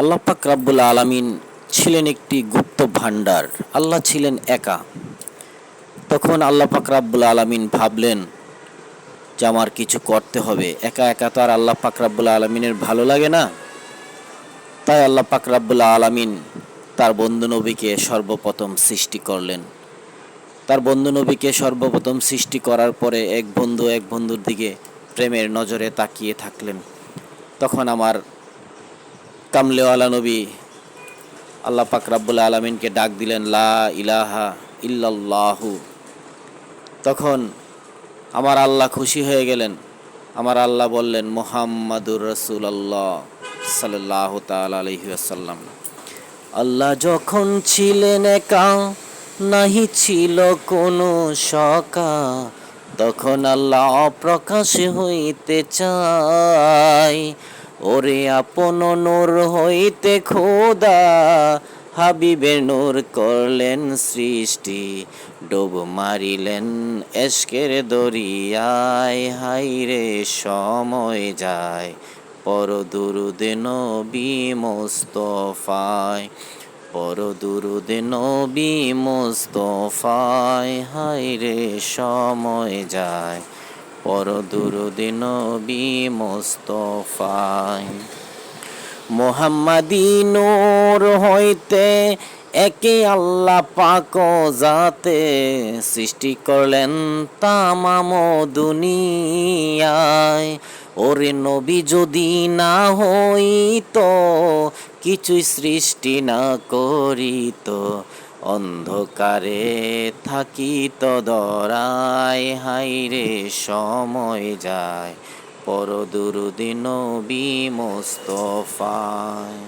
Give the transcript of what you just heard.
আল্লাহ পাক রাব্বুল আলামিন ছিলেন একটি গুপ্ত ভাণ্ডার। আল্লাহ ছিলেন একা। তখন আল্লাহ পাক রাব্বুল আলামিন ভাবলেন যে আমার কিছু করতে হবে। একা একা তো আর আল্লাহ পাক রাব্বুল আলামিনের ভালো লাগে না। তাই আল্লাহ পাক রাব্বুল আলামিন তার বন্ধু নবীকে সর্বপ্রথম সৃষ্টি করলেন। তার বন্ধু নবীকে সর্বপ্রথম সৃষ্টি করার পরে এক বন্ধু এক বন্ধুর দিকে প্রেমের নজরে তাকিয়ে থাকলেন। তখন আমার কামলেওয়ালা নবী আল্লাহ পাক রাব্বুল আলামিনকে ডাক দিলেন, লা ইলাহা ইল্লাল্লাহু। তখন আমার আল্লাহ খুশি হয়ে গেলেন। আমার আল্লাহ বললেন, মুহাম্মাদুর রাসূলুল্লাহ সাল্লাল্লাহু তাআলা আলাইহি ওয়াসাল্লাম। আল্লাহ যখন ছিলেন একা, নাহি ছিল কোনো সকা, তখন আল্লাহ অপ্রকাশে হইতে চায়। ওরে আপন নূর হইতে খোদা হাবিবের নূর করলেন সৃষ্টি, ডুব মারিলেন এশকের দরিয়ায়। হাইরে সময় যায়, পর দুরুদ নবী মুস্তফায়, পর দুরুদ নবী মুস্তফায়। হায়রে সময় যায়, পর দুরুদ নবী মুস্তফায়। মুহাম্মাদি নূর হইতে একে আল্লাহ পাক জাতে সৃষ্টি করলেন তামাম দুনিয়ায়। ওরে নবী যদি না হইত, কিছুই সৃষ্টি না করিত, অন্ধকারে থাকিত দরায়। হায়রে সময় যায়, পর দুরুদ নবী মুস্তফায়।